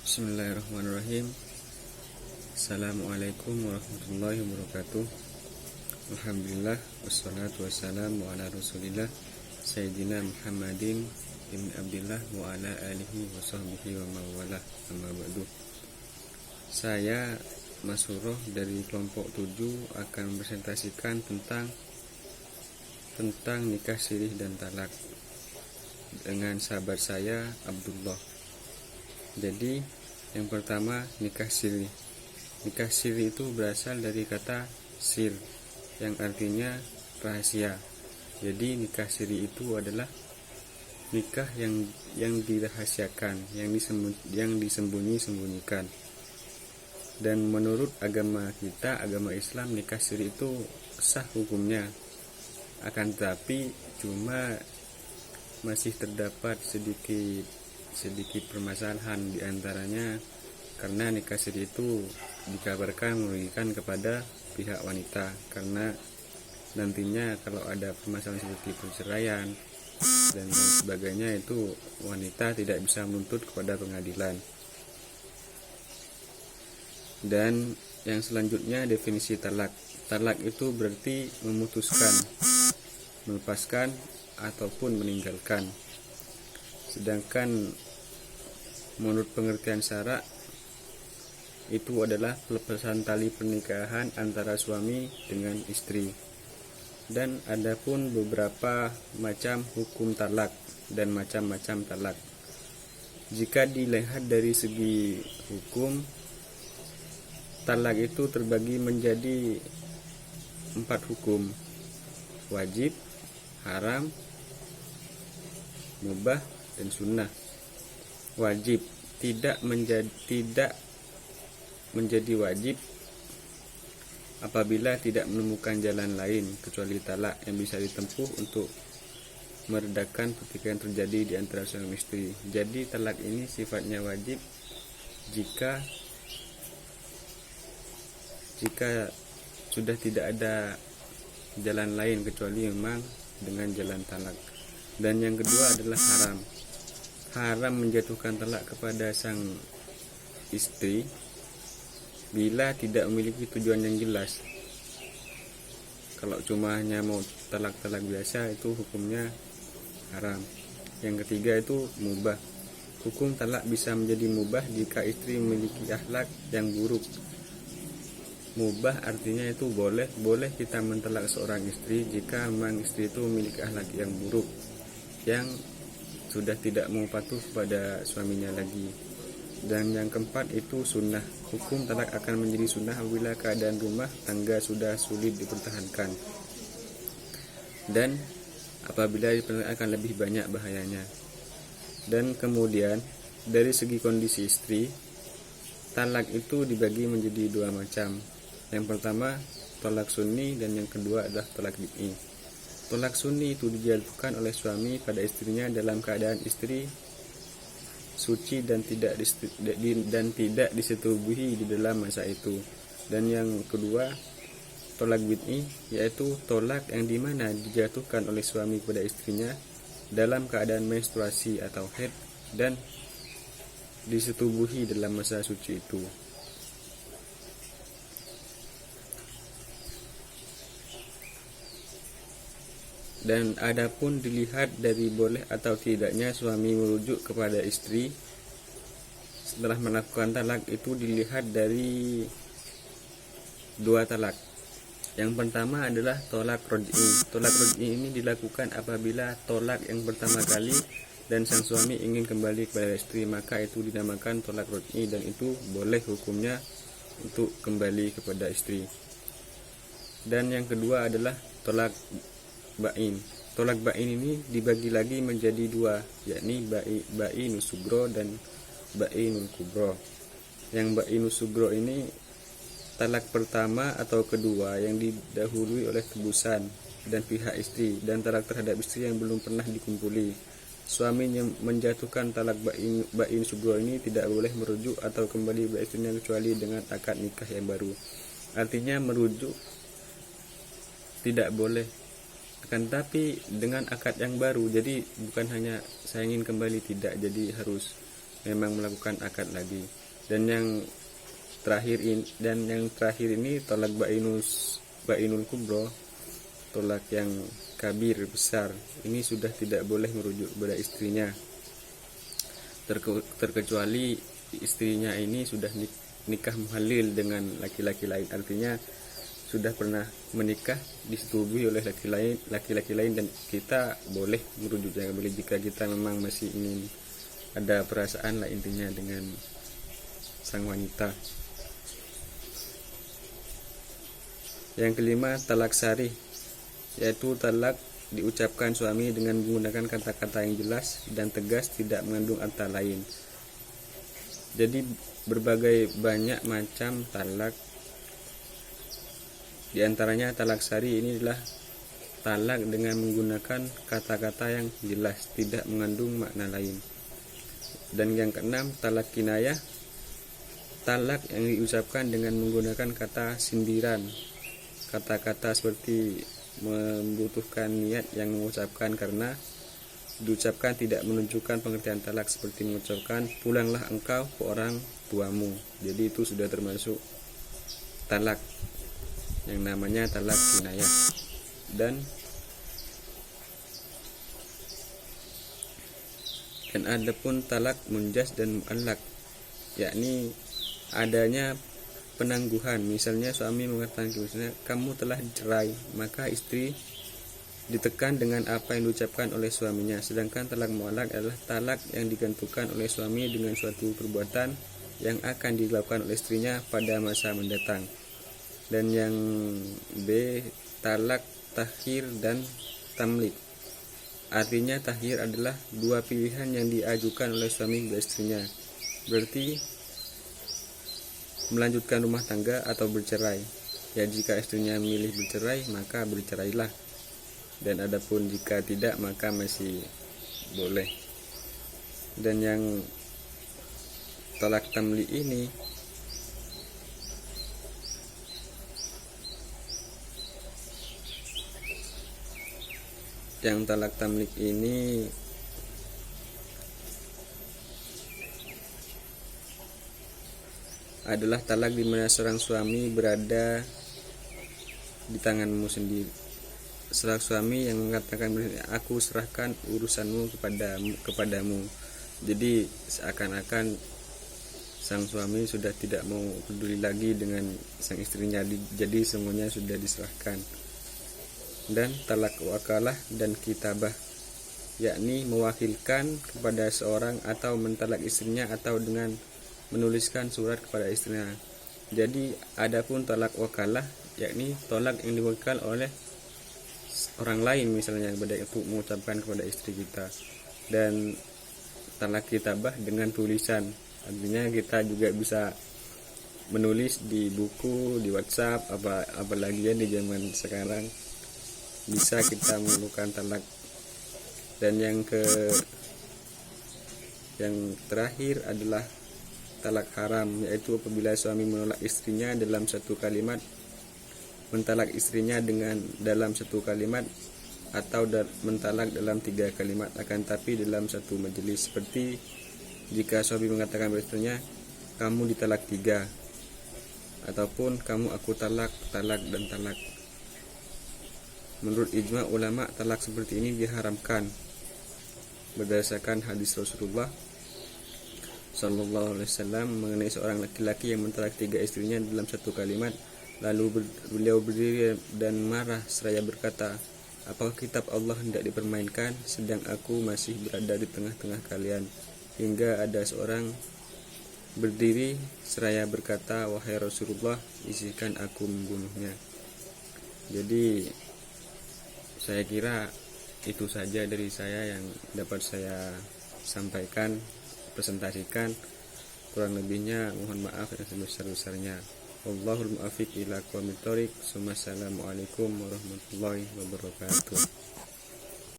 Bismillahirrahmanirrahim. Assalamualaikum warahmatullahi wabarakatuh. Alhamdulillah, wassalatu wassalamu ala rasulillah Sayyidina Muhammadin ibn Abdillah wa ala alihi wa sahbihi wa mawalah, amma ba'du. Saya Mas Suroh dari kelompok 7 akan mempresentasikan tentang nikah sirih dan talak dengan sahabat saya Abdullah. Jadi yang pertama, nikah siri. Nikah siri itu berasal dari kata sir yang artinya rahasia. Jadi nikah siri itu adalah nikah yang dirahasiakan, yang disembunyi-sembunyikan. Dan menurut agama kita, agama Islam, nikah siri itu sah hukumnya. Akan tetapi cuma masih terdapat sedikit permasalahan, diantaranya karena nikah siri itu dikabarkan merugikan kepada pihak wanita, karena nantinya kalau ada permasalahan seperti perceraian dan lain sebagainya, itu wanita tidak bisa menuntut kepada pengadilan. Dan yang selanjutnya, definisi talak. Talak itu berarti memutuskan, melepaskan ataupun meninggalkan. Sedangkan menurut pengertian syara itu adalah pelepasan tali pernikahan antara suami dengan istri. Dan adapun beberapa macam hukum talak dan macam-macam talak. Jika dilihat dari segi hukum, talak itu terbagi menjadi 4 hukum: wajib, haram, mubah, dan sunnah. Wajib tidak menjadi wajib apabila tidak menemukan jalan lain kecuali talak yang bisa ditempuh untuk meredakan pertikaian terjadi di antara suami istri. Jadi talak ini sifatnya wajib jika sudah tidak ada jalan lain kecuali memang dengan jalan talak. Dan yang kedua adalah haram. Haram menjatuhkan talak kepada sang istri bila tidak memiliki tujuan yang jelas. Kalau cuma hanya mau talak-talak biasa, itu hukumnya haram. Yang ketiga itu mubah. Hukum talak bisa menjadi mubah jika istri memiliki akhlak yang buruk. Mubah artinya itu boleh kita mentalak seorang istri jika memang istri itu memiliki akhlak yang buruk, yang sudah tidak mau patuh pada suaminya lagi. Dan yang keempat itu sunnah. Hukum talak akan menjadi sunnah apabila keadaan rumah tangga sudah sulit dipertahankan, dan apabila akan lebih banyak bahayanya. Dan kemudian dari segi kondisi istri, talak itu dibagi menjadi 2 macam. Yang pertama tolak sunni, dan yang kedua adalah tolak bid'i. Tolak sunni itu dijatuhkan oleh suami pada istrinya dalam keadaan istri suci dan tidak disetubuhi di dalam masa itu. Dan yang kedua tolak bid'i, yaitu tolak yang dimana dijatuhkan oleh suami pada istrinya dalam keadaan menstruasi atau haid dan disetubuhi dalam masa suci itu. Dan adapun dilihat dari boleh atau tidaknya suami merujuk kepada istri setelah melakukan talak, itu dilihat dari 2 talak. Yang pertama adalah tolak roj'i. Tolak roj'i ini dilakukan apabila tolak yang pertama kali dan sang suami ingin kembali kepada istri, maka itu dinamakan tolak roj'i, dan itu boleh hukumnya untuk kembali kepada istri. Dan yang kedua adalah tolak ba'in. Tolak ba'in ini dibagi lagi menjadi 2, yakni ba'inus sugro dan ba'inul kubro. Yang ba'inus sugro ini talak pertama atau kedua yang didahului oleh tebusan dan pihak istri, dan talak terhadap istri yang belum pernah dikumpuli. Suami yang menjatuhkan talak ba'in sugro ini tidak boleh merujuk atau kembali kepada istrinya kecuali dengan akad nikah yang baru. Artinya merujuk tidak boleh, akan tapi dengan akad yang baru. Jadi bukan hanya saya ingin kembali, tidak, jadi harus memang melakukan akad lagi. Dan yang terakhir ini tolak bainul kubro, tolak yang kabir besar, ini sudah tidak boleh merujuk kepada istrinya, terkecuali istrinya ini sudah nikah muhalil dengan laki-laki lain, artinya sudah pernah menikah disetujui oleh laki-laki lain, dan kita boleh merujuknya kembali jika kita memang masih ingin ada perasaan lah intinya dengan sang wanita. Yang kelima, talak sarih, yaitu talak diucapkan suami dengan menggunakan kata-kata yang jelas dan tegas, tidak mengandung antara lain. Jadi berbagai banyak macam talak. Di antaranya talak sari ini adalah talak dengan menggunakan kata-kata yang jelas, tidak mengandung makna lain. Dan yang keenam, talak kinayah, talak yang diucapkan dengan menggunakan kata sindiran, kata-kata seperti membutuhkan niat yang mengucapkan, karena diucapkan tidak menunjukkan pengertian talak, seperti mengucapkan pulanglah engkau ke orang tuamu. Jadi itu sudah termasuk talak yang namanya talak kinayah. Dan ada pun talak munjas dan mu'allak, yakni adanya penangguhan. Misalnya suami mengatakan kamu telah dicerai, maka istri ditekan dengan apa yang diucapkan oleh suaminya. Sedangkan talak mu'allak adalah talak yang digantungkan oleh suami dengan suatu perbuatan yang akan dilakukan oleh istrinya pada masa mendatang. Dan yang B, talak takhir dan tamlik. Artinya takhir adalah dua pilihan yang diajukan oleh suami kepada istrinya, berarti melanjutkan rumah tangga atau bercerai. Ya, jika istrinya memilih bercerai, maka bercerailah. Dan adapun jika tidak, maka masih boleh. Dan yang talak tamli ini adalah talak di mana seorang suami berada di tanganmu sendiri. Seorang suami yang mengatakan, aku serahkan urusanmu kepadamu. Jadi seakan-akan sang suami sudah tidak mau peduli lagi dengan sang istrinya, jadi semuanya sudah diserahkan. Dan talak wakalah dan kitabah, yakni mewakilkan kepada seorang atau mentalak istrinya atau dengan menuliskan surat kepada istrinya. Jadi adapun talak wakalah, yakni talak yang diwakilkan oleh orang lain, misalnya kepada itu mengucapkan kepada istri kita. Dan talak kitabah dengan tulisan, artinya kita juga bisa menulis di buku, di WhatsApp, apalagi ya di zaman sekarang bisa kita melakukan talak. Dan yang terakhir adalah talak haram, yaitu apabila suami menolak istrinya dalam satu kalimat, mentalak istrinya dalam satu kalimat, atau mentalak dalam 3 kalimat, akan tapi dalam satu majelis. Seperti jika suami mengatakan kepada istrinya, kamu ditalak 3, ataupun kamu aku talak dan talak. Menurut ijma ulama, talak seperti ini diharamkan berdasarkan hadis Rasulullah Sallallahu Alaihi Wasallam mengenai seorang laki-laki yang mentalak 3 istrinya dalam satu kalimat. Lalu beliau berdiri dan marah seraya berkata, apakah kitab Allah hendak dipermainkan, sedang aku masih berada di tengah-tengah kalian? Hingga ada seorang berdiri seraya berkata, wahai Rasulullah, izinkan aku membunuhnya. Jadi saya kira itu saja dari saya yang dapat saya sampaikan, presentasikan. Kurang lebihnya mohon maaf yang sebesar-besarnya. Wallahul muwaffiq ila aqwamit thoriq. Wassalamualaikum warahmatullahi wabarakatuh.